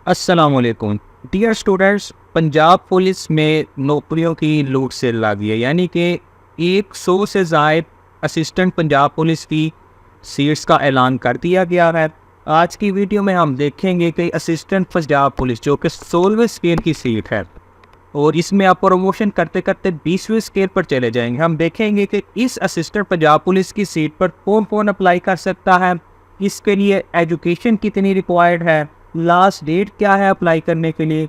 अस्सलामुअलैकुम dear students. Punjab police में नौकरियों की लूट सेल लगी है, यानी कि 100 से ज़ायद असिस्टेंट पंजाब पुलिस की सीट्स का ऐलान कर दिया गया है। आज की वीडियो में हम देखेंगे कि असिस्टेंट पंजाब पुलिस जो कि 16वें स्केल की सीट है और इसमें आप प्रमोशन करते करते 20वें स्केल पर चले जाएंगे। हम देखेंगे कि इस असिस्टेंट पंजाब पुलिस की सीट पर कौन कौन अप्लाई कर सकता है, इसके लिए एजुकेशन कितनी रिक्वायर्ड है, लास्ट डेट क्या है अप्लाई करने के लिए,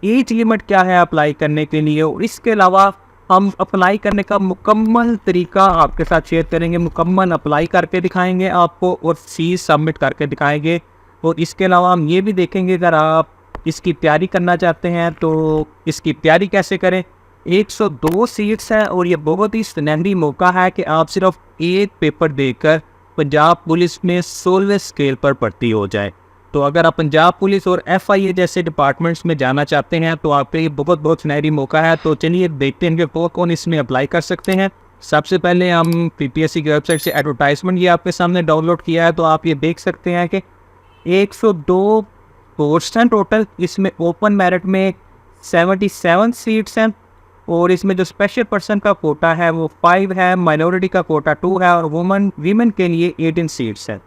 एज लिमिट क्या है अप्लाई करने के लिए, और इसके अलावा हम अप्लाई करने का मुकम्मल तरीका आपके साथ शेयर करेंगे। मुकम्मल अप्लाई करके दिखाएंगे आपको और फीस सबमिट करके दिखाएंगे। और इसके अलावा हम ये भी देखेंगे अगर आप इसकी तैयारी करना चाहते हैं तो इसकी तैयारी कैसे करें। 102 सीट्स हैं और ये बहुत ही सुनहरी मौका है कि आप सिर्फ एक पेपर देकर पंजाब पुलिस में 16वें स्केल पर भर्ती हो जाए। तो अगर आप पंजाब पुलिस और FIA जैसे डिपार्टमेंट्स में जाना चाहते हैं तो आपके लिए बहुत सुनहरी मौका है। तो चलिए देखते हैं कि कौन इसमें अप्लाई कर सकते हैं। सबसे पहले हम PPSC की वेबसाइट से एडवर्टाइजमेंट ये आपके सामने डाउनलोड किया है, तो आप ये देख सकते हैं कि 102 पोस्ट हैं टोटल। इसमें ओपन मेरिट में 77 सीट्स हैं और इसमें जो स्पेशल पर्सन का कोटा है वो 5 है, माइनॉरिटी का कोटा 2 है और वीमेन के लिए 18 सीट्स हैं।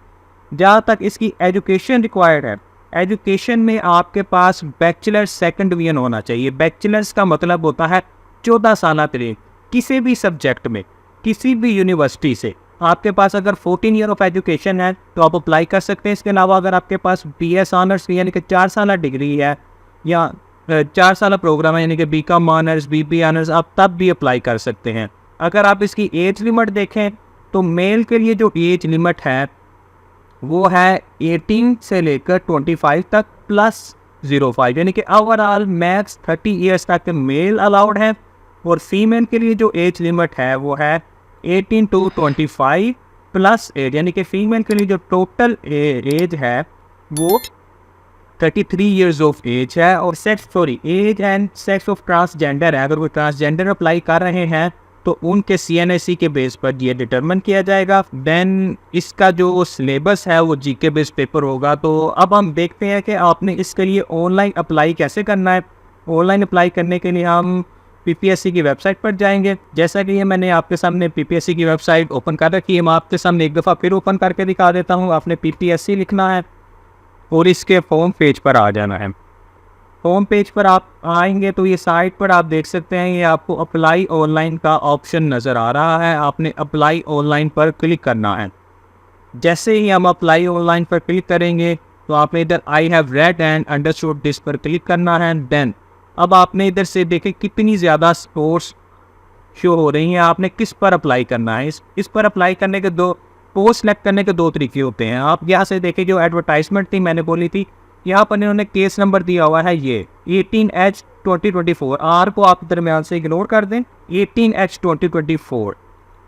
जहाँ तक इसकी एजुकेशन रिक्वायर्ड है, एजुकेशन में आपके पास बैचलर सेकंड डिवीजन होना चाहिए। बैचलर्स का मतलब होता है 14 साल तक किसी भी सब्जेक्ट में किसी भी यूनिवर्सिटी से। आपके पास अगर 14 ईयर ऑफ एजुकेशन है तो आप अप्लाई कर सकते हैं। इसके अलावा अगर आपके पास BS ऑनर्स यानी कि 4 साल डिग्री है या 4 साल प्रोग्राम है यानी कि BCom ऑनर्स BB ऑनर्स, आप तब भी अप्लाई कर सकते हैं। अगर आप इसकी एज लिमिट देखें तो मेल के लिए जो एज लिमिट है वो है 18 से लेकर 25 तक प्लस 05, यानी कि ओवरऑल मैक्स 30 ईयर्स तक मेल अलाउड है। और फीमेल के लिए जो एज लिमिट है वो है 18 to 25 प्लस एज, यानी कि फीमेल के लिए जो टोटल एज है वो 33 ईयर्स ऑफ एज है। और age and sex of transgender है। अगर वो ट्रांसजेंडर अप्लाई कर रहे हैं तो उनके CNSE के बेस पर ये डिटरमिन किया जाएगा। देन इसका जो सिलेबस है वो GK बेस पेपर होगा। तो अब हम देखते हैं कि आपने इसके लिए ऑनलाइन अप्लाई कैसे करना है। ऑनलाइन अप्लाई करने के लिए हम PPSC की वेबसाइट पर जाएंगे। जैसा कि ये मैंने आपके सामने PPSC की वेबसाइट ओपन कर रखी है, मैं आपके सामने एक दफ़ा फिर ओपन करके दिखा देता हूँ। आपने PPSC लिखना है और इसके फॉर्म पेज पर आ जाना है। होम पेज पर आप आएंगे तो ये साइट पर आप देख सकते हैं, ये आपको अप्लाई ऑनलाइन का ऑप्शन नज़र आ रहा है। आपने अप्लाई ऑनलाइन पर क्लिक करना है। जैसे ही हम अप्लाई ऑनलाइन पर क्लिक करेंगे तो आपने इधर I have read and understood this पर क्लिक करना है। देन अब आपने इधर से देखें कितनी ज़्यादा पोस्ट शो हो रही हैं, आपने किस पर अप्लाई करना है। इस पर अप्लाई करने के पोस्ट सेलेक्ट करने के 2 तरीके होते हैं। आप यहाँ से देखें, जो एडवर्टाइजमेंट थी मैंने बोली थी, यहाँ पर इन्होंने केस नंबर दिया हुआ है ये 18H2024। R को आप दरम्यान से इग्नोर कर दें, 18H2024।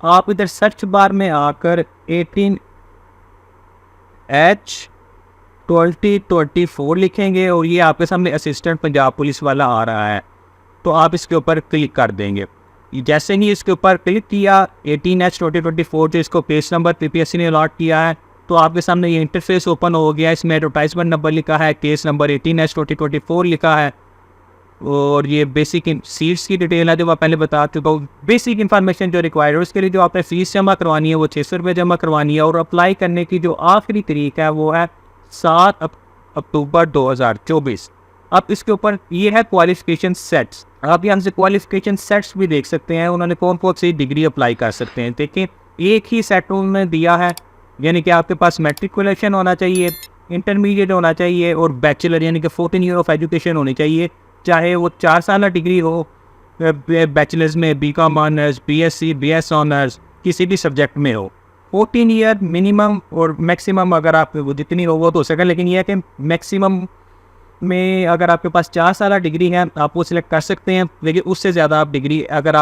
आप इधर सर्च बार में आकर 18H2024 लिखेंगे और ये आपके सामने असिस्टेंट पंजाब पुलिस वाला आ रहा है, तो आप इसके ऊपर क्लिक कर देंगे। जैसे ही इसके ऊपर क्लिक किया 18H2024 जो इसको केस नंबर PPSC ने अलॉट किया है, तो आपके सामने ये इंटरफेस ओपन हो गया। इसमें एडवर्टाइजमेंट नंबर लिखा है, केस नंबर 18H2024 लिखा है और ये बेसिक सीट्स की डिटेल है जो मैं पहले बता चुका हूँ। बेसिक इन्फॉर्मेशन जो रिक्वायर्ड है उसके लिए जो आपने फीस जमा करवानी है वो 600 रुपये जमा करवानी है। और अप्लाई करने की जो आखिरी तारीख है वो है 7 अक्टूबर 2024। अब इसके ऊपर ये है क्वालिफिकेशन सेट्स। आप यहाँ से क्वालिफिकेशन सेट्स भी देख सकते हैं, उन्होंने कौन कौन सी डिग्री अप्लाई कर सकते हैं। देखिए एक ही सेट उन्होंने दिया है, यानी कि आपके पास मैट्रिकुलेशन होना चाहिए, इंटरमीडिएट होना चाहिए और बैचलर यानी कि 14 ईयर ऑफ एजुकेशन होनी चाहिए। चाहे वो 4 साल डिग्री हो बैचलर्स में, BCom honours BSc BS honours किसी भी सब्जेक्ट में हो। 14 ईयर मिनिमम और मैक्सिमम अगर आप जितनी हो वो तो हो सके, लेकिन यह है कि मैक्सिमम में अगर आपके पास 4 साल डिग्री है आप वो सिलेक्ट कर सकते हैं, लेकिन उससे ज़्यादा आप डिग्री अगर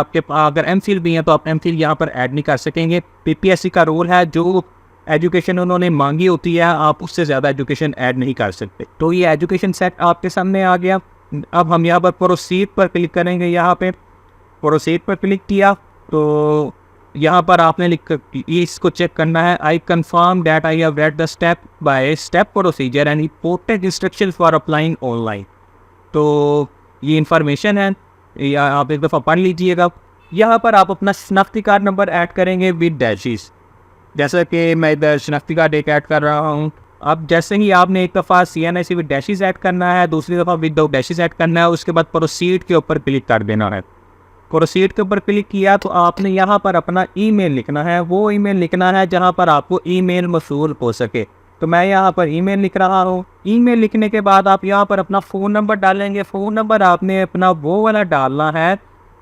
MPhil भी हैं तो आप MPhil यहाँ पर ऐड नहीं कर सकेंगे। PPSC का रूल है, जो एजुकेशन उन्होंने मांगी होती है आप उससे ज़्यादा एजुकेशन ऐड नहीं कर सकते। तो ये एजुकेशन सेट आपके सामने आ गया। अब हम यहाँ पर प्रोसीड पर क्लिक करेंगे। यहाँ पे प्रोसीड पर क्लिक किया तो यहाँ पर आपने इसको चेक करना है, I confirm that I have read the step by step procedure and important instruction for applying online. तो ये इंफॉर्मेशन है, या आप एक दफ़ा पढ़ लीजिएगा। यहाँ पर आप अपना शनाख्ती कार्ड नंबर ऐड करेंगे विद डैशेस, जैसा कि मैं इधर शनाख्ती कार्ड एक ऐड कर रहा हूँ। अब जैसे ही आपने एक दफ़ा CNIC विद डैशेस ऐड करना है, दूसरी दफ़ा विद डैशेस ऐड करना है, उसके बाद प्रोसीड के ऊपर क्लिक कर देना है। प्रोसीड के ऊपर क्लिक किया तो आपने यहाँ पर अपना ईमेल लिखना है, वो ईमेल लिखना है जहाँ पर आपको ईमेल मौसूल हो सके। तो मैं यहाँ पर ईमेल लिख रहा हूँ। ईमेल लिखने के बाद आप यहाँ पर अपना फ़ोन नंबर डालेंगे। फ़ोन नंबर आपने अपना वो वाला डालना है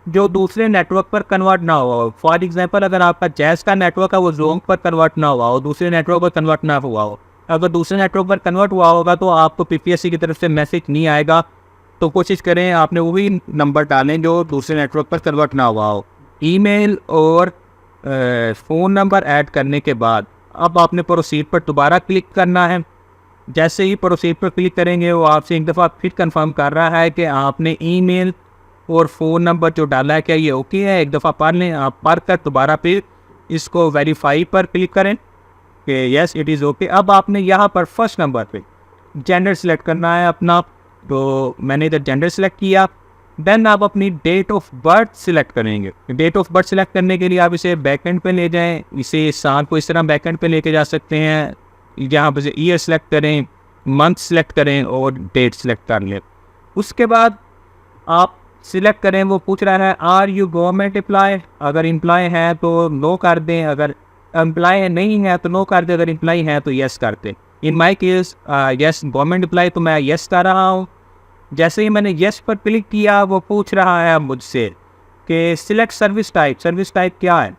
जो दूसरे नेटवर्क पर कन्वर्ट ना हुआ हो। फॉर एग्जांपल, अगर आपका जैस का नेटवर्क है वो जोंग पर कन्वर्ट ना हुआ हो, दूसरे नेटवर्क पर कन्वर्ट ना हुआ हो। अगर दूसरे नेटवर्क पर कन्वर्ट हुआ होगा तो आपको PPSC की तरफ से मैसेज नहीं आएगा। तो कोशिश करें आपने वही नंबर डालें जो दूसरे नेटवर्क पर कन्वर्ट ना हुआ हो। ईमेल और फ़ोन नंबर ऐड करने के बाद अब आपने प्रोसीड पर दोबारा क्लिक करना है। जैसे ही प्रोसीड पर क्लिक करेंगे वो आपसे एक दफ़ा फिर कंफर्म कर रहा है कि आपने ईमेल और फ़ोन नंबर जो डाला है क्या ये ओके है। एक दफ़ा पढ़ लें, आप पढ़ कर दोबारा फिर इसको वेरीफाई पर क्लिक करें कि यस इट इज़ ओके। अब आपने यहाँ पर फर्स्ट नंबर पे जेंडर सेलेक्ट करना है अपना, तो मैंने इधर जेंडर सेलेक्ट किया। देन आप अपनी डेट ऑफ बर्थ सिलेक्ट करेंगे। डेट ऑफ बर्थ सिलेक्ट करने के लिए आप इसे बैकएंड पे ले जाएं, इसे साल को इस तरह बैकएंड पे लेके जा सकते हैं। यहाँ पर ईयर सेलेक्ट करें, मंथ सेलेक्ट करें और डेट सेलेक्ट कर लें। उसके बाद आप सिलेक्ट करें, वो पूछ रहा है आर यू गवर्नमेंट एम्प्लॉय। अगर एम्प्लॉय है तो नो कर दें, अगर एम्प्लॉय नहीं है तो नो कर दें, अगर एम्प्लॉय है तो येस कर दें। In my case yes government employ, तो मैं येस कर रहा हूँ। जैसे ही मैंने येस पर क्लिक किया वो पूछ रहा है मुझसे कि select service type. Service type क्या है,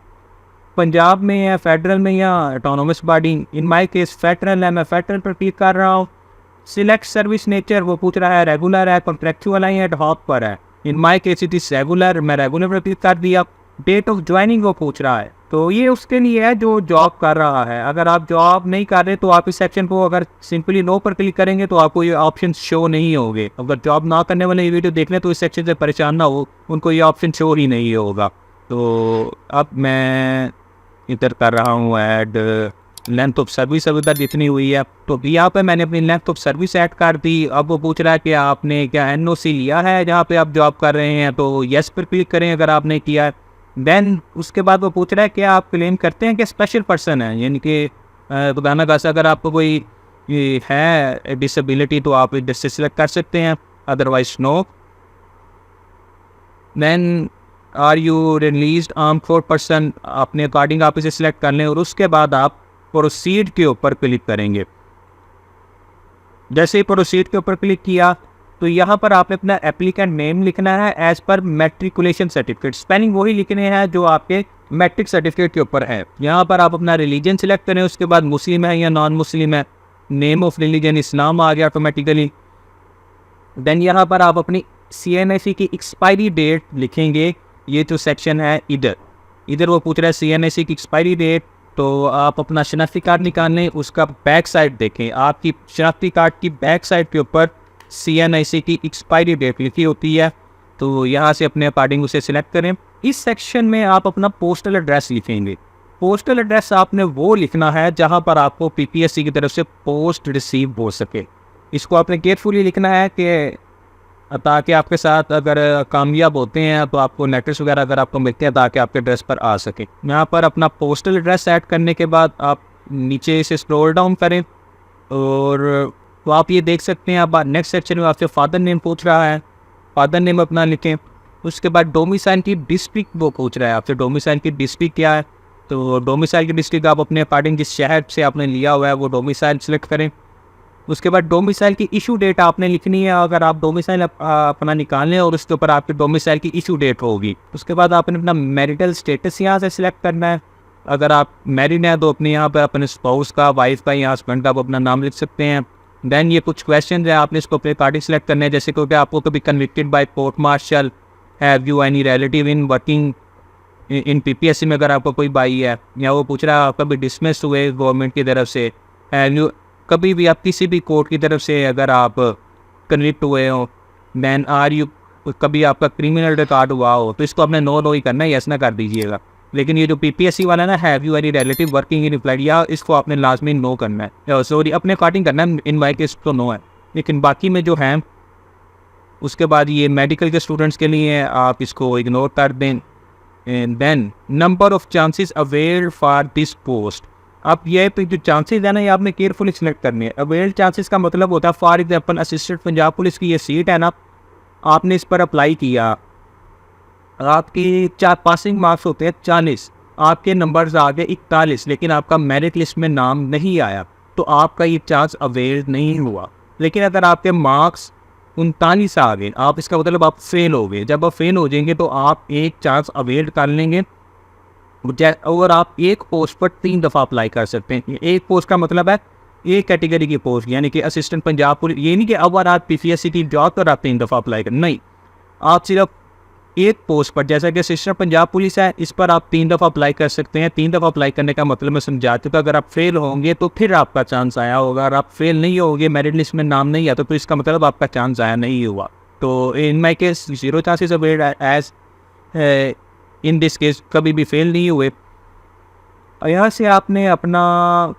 पंजाब में है, फेडरल में या autonomous body. In my case federal है, मैं फेडरल पर क्लिक कर रहा हूँ। सिलेक्ट सर्विस नेचर, वो पूछ रहा है रेगुलर है, कॉन्ट्रेक्चुअल है या एड हॉक पर है। In my case it is regular, मैं रेगुलर पर क्लिक कर दिया। डेट ऑफ ज्वाइनिंग वो पूछ रहा है, तो ये उसके लिए है जो जॉब कर रहा है। अगर आप जॉब नहीं कर रहे तो आप इस सेक्शन को अगर सिंपली नो पर क्लिक करेंगे तो आपको ये ऑप्शन शो नहीं होंगे। अगर जॉब ना करने वाले ये वीडियो देख लें तो इस सेक्शन से परेशान ना हो, उनको ये ऑप्शन शो ही नहीं होगा। तो अब मैं इधर कर रहा हूँ ऐड लेंथ ऑफ सर्विस, अब इधर जितनी हुई है तो यहाँ पे मैंने अपनी लेंथ ऑफ सर्विस ऐड कर दी। अब वो पूछ रहा है कि आपने क्या NOC लिया है जहाँ पे आप जॉब कर रहे हैं, तो येस पर क्लिक करें अगर आपने किया है। देन उसके बाद वो पूछ रहा है कि आप क्लेम करते हैं कि स्पेशल पर्सन है, यानी कि खुदा ना खास्ता अगर आपको कोई है डिसेबिलिटी तो आप इधर से सिलेक्ट कर सकते हैं, otherwise no. Then are you released arm force person, अपने अकॉर्डिंग आप इसे सिलेक्ट कर लें और उसके बाद आप प्रोसीड के ऊपर क्लिक करेंगे। जैसे ही प्रोसीड के ऊपर क्लिक किया तो यहाँ पर आपने अपना एप्लीकेंट नेम लिखना है as per matriculation certificate. Spelling वही लिखने हैं जो आपके मैट्रिक सर्टिफिकेट के ऊपर है। यहाँ पर आप अपना रिलीजन सिलेक्ट करें, उसके बाद मुस्लिम है या नॉन मुस्लिम है। नेम ऑफ रिलीजन इस्लाम आ गया ऑटोमेटिकली। देन यहाँ पर आप अपनी CNIC की एक्सपायरी डेट लिखेंगे। ये जो सेक्शन है इधर वो पूछ रहा है CNIC की एक्सपायरी डेट, तो आप अपना शनाख्ती कार्ड निकाल लें, उसका बैक साइड देखें। आपकी शनाख्ती कार्ड की बैक साइड के ऊपर CNIC की एक्सपायरी डेट लिखी होती है, तो यहाँ से अपने अकॉर्डिंग उसे सिलेक्ट करें। इस सेक्शन में आप अपना पोस्टल एड्रेस लिखेंगे। पोस्टल एड्रेस आपने वो लिखना है जहाँ पर आपको PPSC की तरफ से पोस्ट रिसीव हो सके। इसको आपने केयरफुली लिखना है कि ताकि आपके साथ अगर कामयाब होते हैं तो आपको लेटर्स वगैरह अगर आपको मिलते हैं ताकि आपके एड्रेस पर आ सके। यहाँ पर अपना पोस्टल एड्रेस ऐड करने के बाद आप नीचे से स्क्रॉल डाउन करें और तो आप ये देख सकते हैं। अब नेक्स्ट सेक्शन में आपसे फादर नेम पूछ रहा है, फादर नेम अपना लिखें। उसके बाद डोमिसाइल की डिस्ट्रिक्ट वो पूछ रहा है आपसे, डोमिसाइल की डिस्ट्रिक्ट क्या है, तो डोमिसाइल की डिस्ट्रिक्ट आप अपने अकॉर्डिंग जिस शहर से आपने लिया हुआ है वो डोमिसाइल सेलेक्ट करें। उसके बाद डोमिसाइल की इशू डेट आपने लिखनी है। अगर आप डोमिसाइल अपना निकालें और उसके ऊपर आपके डोमिसाइल की इशू डेट होगी। उसके बाद आपने अपना मैरिटल स्टेटस यहाँ से सिलेक्ट करना है। अगर आप मैरिड हैं तो अपने यहाँ पर अपने स्पाउस का, वाइफ का या हस्बैंड का आप अपना नाम लिख सकते हैं। देन ये कुछ क्वेश्चन है, आपने इसको अपने पार्टी सेलेक्ट करना है, जैसे क्योंकि आपको कभी convicted by court martial, have you any relative in working in PPSC में अगर आपको कोई भाई है, या वो पूछ रहा है आप कभी डिसमिस हुए गवर्नमेंट की तरफ से, हैव यू कभी भी आप किसी भी कोर्ट की तरफ से अगर आप कन्विक्ट हुए हो। देन आर यू कभी आपका क्रिमिनल रिकॉर्ड हुआ हो, तो इसको आपने नो ही करना है, यस ना कर दीजिएगा। लेकिन ये जो PPSC वाला ना, have you any relative working in applied, या इसको आपने लाजमी नो करना है, सॉरी अपने अकॉर्डिंग करना है, इन माई केस तो नो है, लेकिन बाकी में जो है उसके बाद ये मेडिकल के स्टूडेंट्स के लिए आप इसको इग्नोर कर दें। And then number of chances avail for this post, आप ये जो चांसेस है ना, ये आपने केयरफुली सिलेक्ट करनी है। अवेल चांसेस का मतलब होता है for example assistant Punjab police की ये सीट है ना, आपने इस पर अप्लाई किया, आपकी 4 पासिंग मार्क्स होते हैं 40, आपके नंबर्स आ गए 41, लेकिन आपका मेरिट लिस्ट में नाम नहीं आया, तो आपका ये चांस अवेल नहीं हुआ। लेकिन अगर आपके मार्क्स 39 आ गए, आप इसका मतलब आप फेल हो गए। जब आप फेल हो जाएंगे तो आप एक चांस अवेल कर लेंगे, और आप एक पोस्ट पर 3 दफ़ा अप्लाई कर सकते हैं। एक पोस्ट का मतलब है एक कैटेगरी की पोस्ट, यानी कि असिस्टेंट पंजाब पुलिस, ये नहीं कि अगर आप PPSC की जॉब पर आप 3 दफ़ा अप्लाई करें, नहीं, आप सिर्फ एक पोस्ट पर, जैसा कि असिस्टेंट पंजाब पुलिस है, इस पर आप 3 दफ़ा अप्लाई कर सकते हैं। 3 दफ़ा अप्लाई करने का मतलब मैं समझा चुका। अगर आप फेल होंगे तो फिर आपका चांस आया होगा, अगर आप फेल नहीं होंगे, मेरिट लिस्ट में नाम नहीं आता, तो इसका मतलब आपका चांस आया नहीं हुआ। तो in my case 0 chances avail as in this case, कभी भी फेल नहीं हुए। और यहाँ से आपने अपना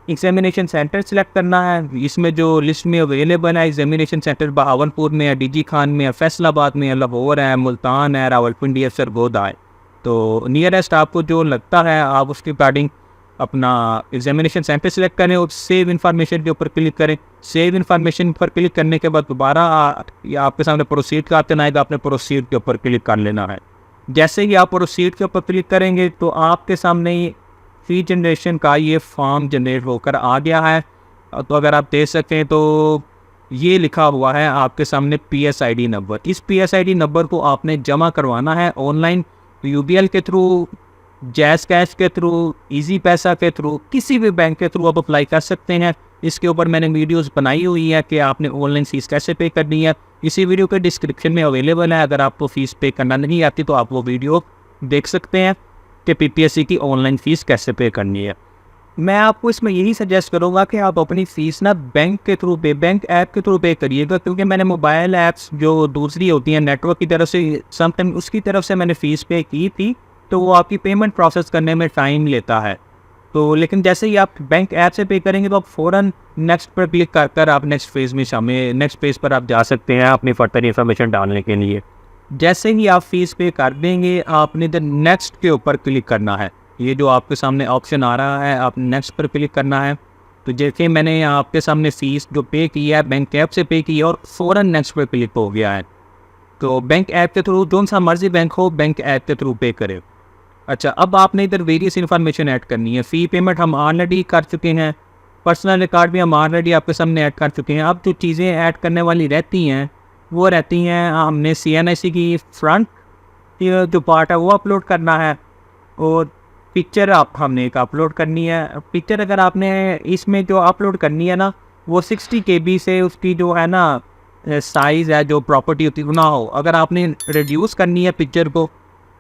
एग्जामिनेशन सेंटर सेलेक्ट करना है। इसमें जो लिस्ट में अवेलेबल है एग्जामिनेशन सेंटर बहावलपुर में है, DG खान में है, फैसलाबाद में है, लाहौर है, मुल्तान है, रावलपिंडी है, सरगोदा है। तो नियरेस्ट आपको जो लगता है आप उसके अकॉर्डिंग अपना एग्जामिनेशन सेंटर सेलेक्ट करें और सेव इन्फॉर्मेशन के ऊपर क्लिक करें। सेव इन्फॉर्मेशन पर क्लिक करने के बाद दोबारा आपके सामने प्रोसीड का ऑप्शन आएगा, आपने प्रोसीड के ऊपर क्लिक कर लेना है। जैसे ही आप प्रोसीड के ऊपर क्लिक करेंगे तो आपके सामने फी जनरेशन का ये फॉर्म जनरेट होकर आ गया है। तो अगर आप देख सकते तो ये लिखा हुआ है आपके सामने PSID नंबर। इस PSID नंबर को आपने जमा करवाना है ऑनलाइन, UBL के थ्रू, जैज़ कैश के थ्रू, इजी पैसा के थ्रू, किसी भी बैंक के थ्रू आप अप्लाई कर सकते हैं। इसके ऊपर मैंने वीडियोस बनाई हुई है कि आपने ऑनलाइन फीस कैसे पे करनी है, इसी वीडियो के डिस्क्रिप्शन में अवेलेबल है। अगर आपको फ़ीस पे करना नहीं आती तो आप वो वीडियो देख सकते हैं कि PPSC की ऑनलाइन फ़ीस कैसे पे करनी है। मैं आपको इसमें यही सजेस्ट करूँगा कि आप अपनी फ़ीस ना बैंक के थ्रू पे, बैंक ऐप के थ्रू पे करिएगा, क्योंकि मैंने मोबाइल ऐप्स जो दूसरी होती हैं नेटवर्क की तरफ से, समटाइम उसकी तरफ से मैंने फ़ीस पे की थी, तो वो आपकी पेमेंट प्रोसेस करने में टाइम लेता है। तो लेकिन जैसे ही आप बैंक ऐप से पे करेंगे तो आप फ़ौरन नेक्स्ट पर क्लिक कर आप नेक्स्ट फेज़ में शामिल, नेक्स्ट पेज पर आप जा सकते हैं अपनी फर्दर इन्फॉर्मेशन डालने के लिए। जैसे ही आप फीस पे कर देंगे आपने द नेक्स्ट के ऊपर क्लिक करना है। ये जो आपके सामने ऑप्शन आ रहा है, आप नेक्स्ट पर क्लिक करना है। तो जैसे मैंने आपके सामने फ़ीस जो पे की है बैंक ऐप से पे की है और फ़ौरन नेक्स्ट पर क्लिक हो गया है। तो बैंक ऐप के थ्रू जो सा मर्जी बैंक हो, बैंक ऐप के थ्रू पे करें। अच्छा, अब आपने इधर वेरियस इन्फॉर्मेशन ऐड करनी है। फ़ी पेमेंट हम ऑलरेडी कर चुके हैं, पर्सनल रिकॉर्ड भी हम ऑलरेडी आपके सामने ऐड कर चुके हैं। अब जो चीज़ें ऐड करने वाली रहती हैं वो रहती हैं, हमने CNIC की फ्रंट जो पार्ट है वो अपलोड करना है, और पिक्चर हमने एक अपलोड करनी है। पिक्चर अगर आपने इसमें जो अपलोड करनी है ना, वो 60 KB से उसकी जो है ना साइज़ है, जो प्रॉपर्टी होती है ना हो। अगर आपने रिड्यूस करनी है पिक्चर को,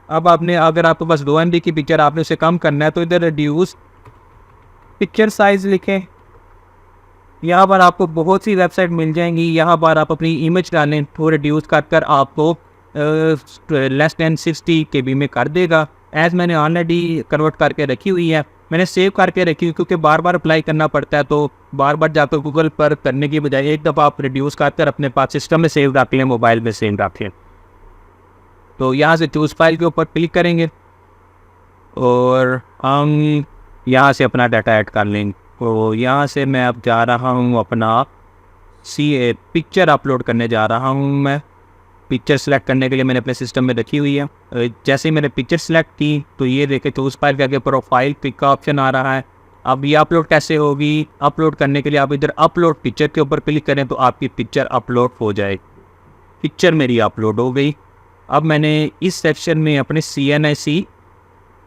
अब आपने, अगर आपके पास 2 MB की पिक्चर आपने उसे कम करना है, तो इधर रिड्यूस पिक्चर साइज़ लिखें। यहाँ पर आपको बहुत सी वेबसाइट मिल जाएंगी, यहाँ पर आप अपनी इमेज डालें तो रिड्यूस कर आपको लेस दैन 60 KB में कर देगा। एज़ मैंने ऑलरेडी कन्वर्ट करके रखी हुई है, मैंने सेव करके रखी हुई, क्योंकि बार बार अप्लाई करना पड़ता है, तो बार बार जाकर गूगल पर करने की बजाय एक दफ़ा आप रिड्यूस कर अपने पास सिस्टम में सेव रख लें, मोबाइल में सेव रखें। तो यहाँ से चूज़ फाइल के ऊपर क्लिक करेंगे और हम यहाँ से अपना डाटा ऐड कर लेंगे। तो यहाँ से मैं अब जा रहा हूँ अपना पिक्चर अपलोड करने जा रहा हूँ। मैं पिक्चर सेलेक्ट करने के लिए मैंने अपने सिस्टम में रखी हुई है। जैसे ही मैंने पिक्चर सेलेक्ट की तो ये देखे चूज़ फाइल के आगे प्रोफाइल पिक का ऑप्शन आ रहा है। अब ये अपलोड कैसे होगी, अपलोड करने के लिए आप इधर अपलोड पिक्चर के ऊपर क्लिक करें तो आपकी पिक्चर अपलोड हो जाए। पिक्चर मेरी अपलोड हो गई। अब मैंने इस सेक्शन में अपने CNIC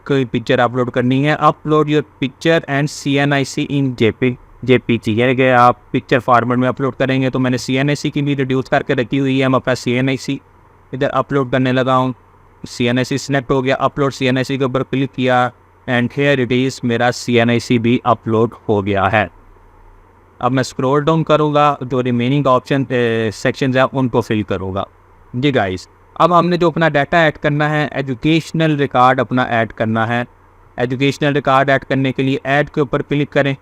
कोई पिक्चर अपलोड करनी है। Upload your picture and CNIC in JPG है, आप पिक्चर फॉर्मेट में अपलोड करेंगे। तो मैंने CNIC की भी रिड्यूस करके रखी हुई है, मैं अपना CNIC इधर अपलोड करने लगा हूँ। CNIC सिलेक्ट हो गया, अपलोड CNIC के ऊपर क्लिक किया एंड हियर इट इज़, मेरा CNIC भी अपलोड हो गया है। अब मैं स्क्रॉल डाउन करूँगा, जो रिमेनिंग ऑप्शन सेक्शंस हैं उनको फिल करूँगा। जी गाइस, अब हमने जो अपना डाटा ऐड करना है, एजुकेशनल रिकॉर्ड अपना ऐड करना है। एजुकेशनल रिकॉर्ड ऐड करने के लिए ऐड के ऊपर क्लिक करें।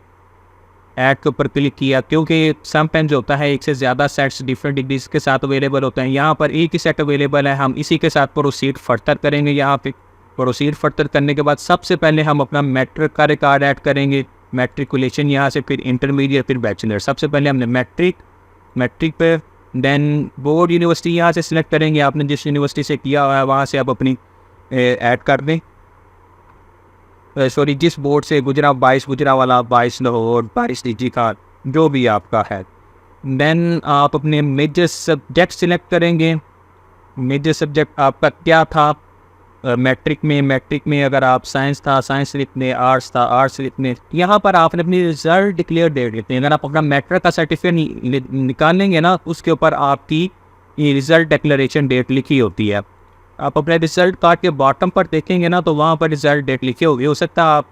ऐड के ऊपर क्लिक किया, क्योंकि समटाइम्स होता है एक से ज़्यादा सेट्स डिफरेंट डिग्रीज के साथ अवेलेबल होते हैं। यहाँ पर एक ही सेट अवेलेबल है, हम इसी के साथ प्रोसीड फर्दर करेंगे। यहाँ पे प्रोसीड फर्दर करने के बाद सबसे पहले हम अपना मैट्रिक का रिकॉर्ड ऐड करेंगे। मैट्रिकुलेशन यहाँ से, फिर इंटरमीडिएट, फिर बैचलर। सबसे पहले हमने मैट्रिक पे, देन बोर्ड यूनिवर्सिटी यहाँ से सिलेक्ट करेंगे। आपने जिस यूनिवर्सिटी से किया हुआ है वहाँ से आप अपनी ऐड कर दें। सॉरी, जिस बोर्ड से गुजरा, 22 गुजरावाला, 22 लाहौर, 22 DG का, जो भी आपका है। देन आप अपने मेजर सब्जेक्ट सिलेक्ट करेंगे। मेजर सब्जेक्ट आपका क्या था मैट्रिक में अगर आप साइंस था, साइंस लिखने, आर्ट्स था, आर्ट्स लिखने। यहाँ पर आपने अपनी रिजल्ट डिक्लेयर डेट लिखनी है। अगर आप अपना मैट्रिक का सर्टिफिकेट निकालेंगे ना, उसके ऊपर आपकी ये रिज़ल्ट डिक्लेरेशन डेट लिखी होती है। आप अपने रिज़ल्ट कार्ड के बॉटम पर देखेंगे ना, तो वहाँ पर रिज़ल्ट डेट लिखी होगी। हो सकता है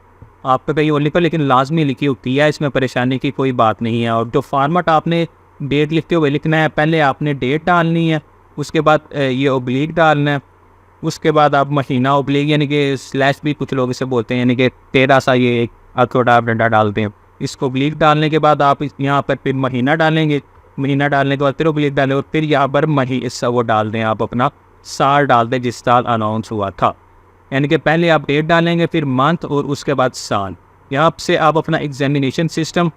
आपका कहीं और लिखो, लेकिन लाजमी लिखी होती है, इसमें परेशानी की कोई बात नहीं है। और जो फॉर्मेट आपने डेट लिखते हुए लिखना है, पहले आपने डेट डालनी है, उसके बाद ये ओब्लिक डालना है, उसके बाद आप महीना ओब्लिक यानी कि स्लैश भी कुछ लोग इसे बोलते हैं, यानी कि 13 सा ये एक छोटा आप डंडा डालते हैं। इसको ओब्लिक डालने के बाद आप यहाँ पर फिर महीना डालेंगे। महीना डालने के बाद फिर ओब्लिक डालें और फिर यहाँ पर वो डाल दें, आप अपना साल डाल दें जिस साल अनाउंस हुआ था। यानी कि पहले आप डेट डालेंगे, फिर मंथ और उसके बाद साल। यहाँ से आप अपना एग्जामिनेशन सिस्टम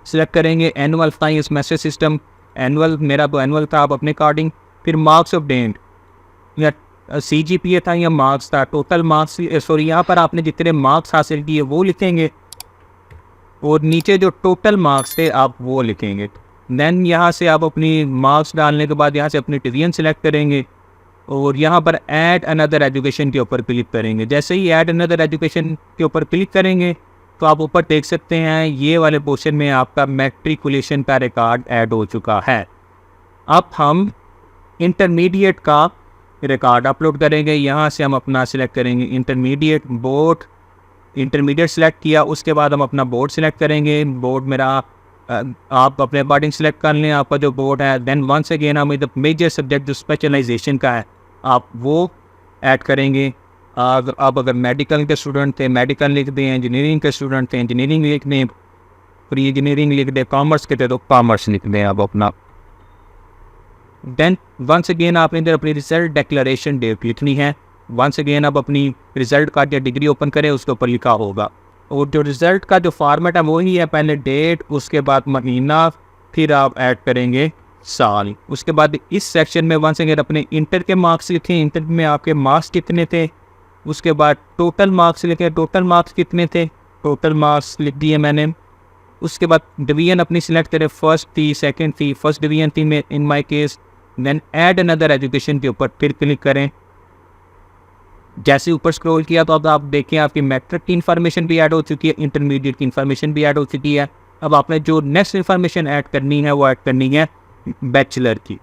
सिलेक्ट करेंगे। एनुअल था या सेमेस्टर सिस्टम, एनुअल, मेरा तो एनुअल था, आप अपने अकॉर्डिंग। फिर मार्क्स ऑफ डेट या CGPA था या मार्क्स था, टोटल मार्क्स, सॉरी यहाँ पर आपने जितने मार्क्स हासिल किए वो लिखेंगे और नीचे जो टोटल मार्क्स थे आप वो लिखेंगे। देन यहाँ से आप अपनी मार्क्स डालने के बाद यहाँ से अपनी डिवीजन सेलेक्ट करेंगे और यहाँ पर ऐड अनदर एजुकेशन के ऊपर क्लिक करेंगे। जैसे ही ऐड अनदर एजुकेशन के ऊपर क्लिक करेंगे तो आप ऊपर देख सकते हैं ये वाले पोर्शन में आपका मैट्रिकुलेशन का रिकॉर्ड ऐड हो चुका है। अब हम इंटरमीडिएट का रिकॉर्ड अपलोड करेंगे। यहाँ से हम अपना सिलेक्ट करेंगे इंटरमीडिएट बोर्ड। इंटरमीडिएट सेलेक्ट किया, उसके बाद हम अपना बोर्ड सेलेक्ट करेंगे। बोर्ड मेरा आप अपने अकॉर्डिंग सेलेक्ट कर लें आपका जो बोर्ड है। देन वंस अगेन हम इधर मेजर सब्जेक्ट जो स्पेशलाइजेशन का है आप वो ऐड करेंगे। आप अगर मेडिकल के स्टूडेंट थे मेडिकल लिख दें, इंजीनियरिंग के स्टूडेंट थे इंजीनियरिंग लिख दें, प्री इंजीनियरिंग लिख दें, कॉमर्स के थे तो कॉमर्स लिख दें आप अपना। देन वंस अगेन आपने इधर अपनी रिजल्ट डिक्लेरेशन डेट लिखनी है। वंस अगेन आप अपनी रिजल्ट का जो डिग्री ओपन करें उसके ऊपर लिखा होगा और जो रिजल्ट का जो फॉर्मेट है वही है, पहले डेट, उसके बाद महीना, फिर आप ऐड करेंगे साल। उसके बाद इस सेक्शन में वंस अगेन अपने इंटर के मार्क्स लिखें, इंटर में आपके मार्क्स कितने थे। उसके बाद टोटल मार्क्स लिखें, टोटल मार्क्स कितने थे, टोटल मार्क्स लिख दिए मैंने। उसके बाद डिवीजन अपनी सिलेक्ट करें, फर्स्ट थी, सेकंड थी, फर्स्ट डिवीजन थी में in my case. Then add another education के ऊपर फिर क्लिक करें। जैसे ऊपर स्क्रॉल किया तो अब आप देखें आपकी मैट्रिक की इन्फॉर्मेशन भी ऐड हो चुकी है, इंटरमीडिएट की इन्फॉर्मेशन भी ऐड हो चुकी है। अब आपने जो नेक्स्ट इन्फॉर्मेशन ऐड करनी है वो ऐड करनी है बैचलर की।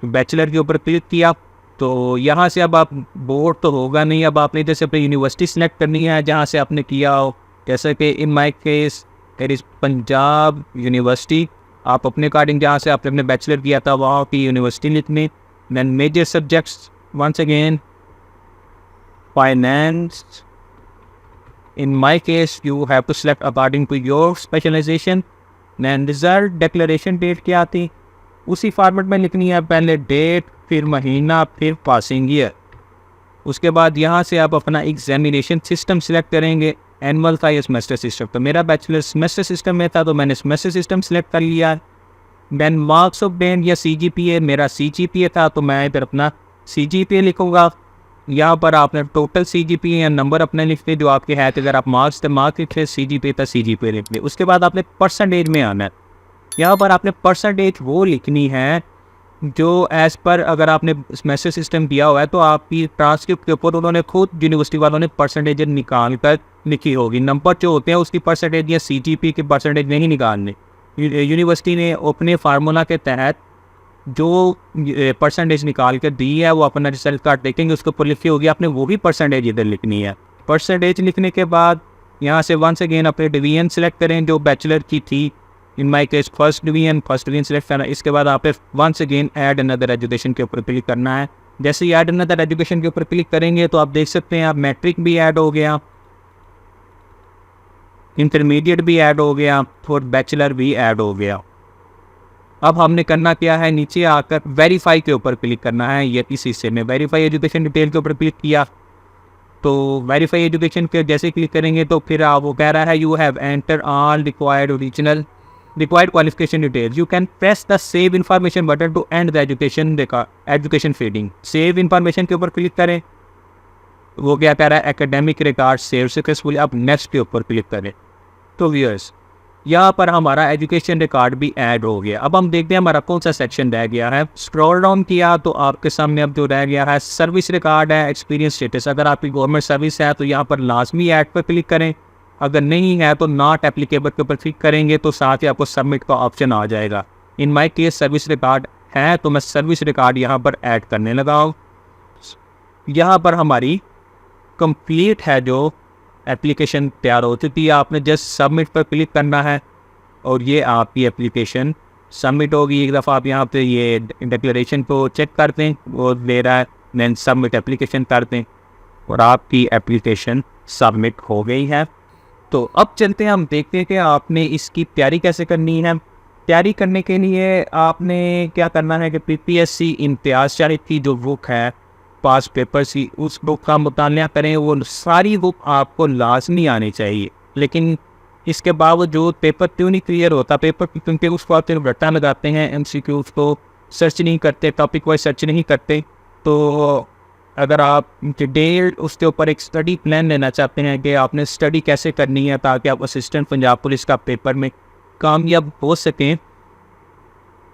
बैचलर के ऊपर क्लिक किया तो यहाँ से अब आप बोर्ड तो होगा नहीं, अब आपने जैसे अपनी यूनिवर्सिटी सेलेक्ट करनी है जहाँ से आपने किया हो। जैसे कि in my case there is Punjab university. आप अपने अकॉर्डिंग जहाँ से आपने अपने बैचलर किया था वहाँ की यूनिवर्सिटी लिखनी। Then major subjects once again finance. In my case, you have to select according to your specialization. Then result declaration date क्या थी उसी फॉर्मेट में लिखनी है, पहले डेट, फिर महीना, फिर पासिंग ईयर। उसके बाद यहाँ से आप अपना एग्जामिनेशन सिस्टम सिलेक्ट करेंगे, एनुअल था या सेमेस्टर सिस्टम। तो मेरा बैचलर सेमेस्टर सिस्टम में था तो मैंने सेमेस्टर सिस्टम सिलेक्ट कर लिया। देन मार्क्स ऑफ डेट या CGPA, मेरा CGPA था तो मैं इधर अपना CGPA लिखूँगा। यहाँ पर आपने टोटल CGPA या नंबर अपने लिखते जो आपके है, अगर आप मार्क्स थे मार्क्स लिखे, CGPA था CGPA लिख ले। उसके बाद आपने परसेंटेज में आना है। यहाँ पर आपने परसेंटेज वो लिखनी है जो एज़ पर अगर आपने सेमेस्टर सिस्टम दिया हुआ है तो आपकी ट्रांसक्रिप्ट के ऊपर उन्होंने खुद यूनिवर्सिटी वालों ने परसेंटेज निकाल कर लिखी होगी। नंबर जो होते हैं उसकी परसेंटेज या CGPA की परसेंटेज नहीं निकालनी। यूनिवर्सिटी ने अपने फार्मूला के तहत जो परसेंटेज निकाल कर दी है वो अपना रिजल्ट कार्ड देखेंगे उसके ऊपर लिखी होगी, आपने वो भी परसेंटेज इधर लिखनी है। परसेंटेज लिखने के बाद यहाँ से वंस अगेन अपने डिवीजन सेलेक्ट करें जो बैचलर की थी। In my case first division select करना। इसके बाद आप once again add another education के ऊपर क्लिक करना है। जैसे ही ऐड अनदर एजुकेशन के ऊपर क्लिक करेंगे तो आप देख सकते हैं आप मैट्रिक भी ऐड हो गया, इंटरमीडिएट भी ऐड हो गया और बैचलर भी ऐड हो गया। अब हमने करना क्या है, नीचे आकर वेरीफाई के ऊपर क्लिक करना है। ये इस हिस्से में वेरीफाई एजुकेशन डिटेल के ऊपर क्लिक किया तो वेरीफाई एजुकेशन पे जैसे क्लिक करेंगे तो फिर वो कह रहा है you have enter all required qualification details, you can press the save information button to end the education feeding. Save information के ऊपर क्लिक करें, वो क्या कह रहा है एकेडमिक रिकॉर्ड सेव सक्सेसफुली, अब नेक्स्ट के ऊपर क्लिक करें। तो व्यूअर्स यहाँ पर हमारा एजुकेशन रिकॉर्ड भी ऐड हो गया। अब हम देखते हैं हमारा कौन सा सेक्शन रह गया है। स्क्रॉल डाउन किया तो आपके सामने अब जो रह गया है सर्विस रिकॉर्ड है, एक्सपीरियंस स्टेटस। अगर आपकी गवर्नमेंट सर्विस है तो यहाँ पर लाजमी ऐड पर क्लिक करें, अगर नहीं है तो नॉट एप्लीकेबल के ऊपर क्लिक करेंगे तो साथ ही आपको सबमिट का ऑप्शन आ जाएगा। इन माई केस सर्विस रिकॉर्ड है तो मैं सर्विस रिकॉर्ड यहाँ पर ऐड करने लगा हूँ। यहाँ पर हमारी कंप्लीट है जो एप्लीकेशन तैयार हो चुकी है, आपने जस्ट सबमिट पर क्लिक करना है और ये आपकी एप्लीकेशन सबमिट होगी। एक दफ़ा आप यहाँ पे ये डिक्लेरेशन को चेक कर दें, वो दे रहा है, देन सबमिट एप्लीकेशन कर दें और आपकी एप्लीकेशन सबमिट हो गई है। तो अब चलते हैं, हम देखते हैं कि आपने इसकी तैयारी कैसे करनी है। तैयारी करने के लिए आपने क्या करना है कि PPSC इम्तियाज़ शरीफ की जो बुक है पास पेपर सी, उस बुक का मुताला करें। वो सारी बुक आपको लाजमी आनी चाहिए, लेकिन इसके बावजूद पेपर क्यों नहीं क्लियर होता, पेपर क्योंकि उसको आप रट्टा लगाते हैं, MCQs को सर्च नहीं करते, टॉपिक वाइज सर्च नहीं करते। तो अगर आप डिटेल्ड उसके ऊपर एक स्टडी प्लान लेना चाहते हैं कि आपने स्टडी कैसे करनी है ताकि आप असिस्टेंट पंजाब पुलिस का पेपर में कामयाब हो सकें,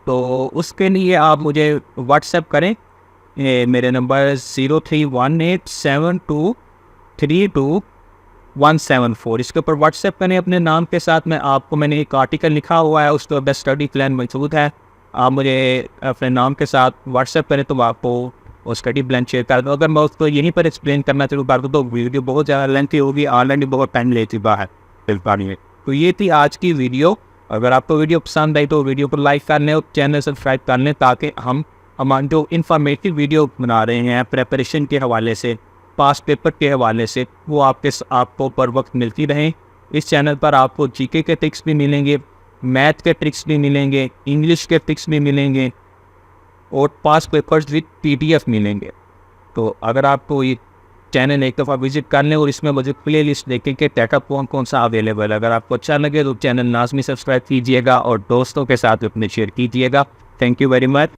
तो उसके लिए आप मुझे व्हाट्सएप करें। मेरे नंबर 03187232 इसके ऊपर व्हाट्सएप करें अपने नाम के साथ। मैंने एक आर्टिकल लिखा हुआ है, उसके ऊपर स्टडी प्लान मौजूद है। आप मुझे अपने नाम के साथ व्हाट्सएप करें तो आपको वो स्टडी प्लान शेयर कर दूँ। अगर मैं उसको यहीं पर एक्सप्लेन करना शुरू कर दूँ तो वीडियो बहुत ज़्यादा लेंथी होगी, ऑलरेडी बहुत टाइम ले चुका है में। तो ये थी आज की वीडियो। अगर आपको वीडियो पसंद आई तो वीडियो को लाइक कर लें और चैनल सब्सक्राइब कर लें ताकि हम जो इन्फॉर्मेटिव वीडियो बना रहे हैं प्रेपरेशन के हवाले से, पास पेपर के हवाले से, वो आपको पर वक्त मिलती रहें। इस चैनल पर आपको GK के ट्रिक्स भी मिलेंगे, मैथ के ट्रिक्स भी मिलेंगे, इंग्लिश के ट्रिक्स भी मिलेंगे और पास पेपर्स विद PDF मिलेंगे। तो अगर आपको ये चैनल एक दफ़ा विजिट कर लें और इसमें मुझे प्ले लिस्ट देखें कि डाटा कौन सा अवेलेबल है। अगर आपको अच्छा लगे तो चैनल लाजमी सब्सक्राइब कीजिएगा और दोस्तों के साथ अपने शेयर कीजिएगा। Thank you very much.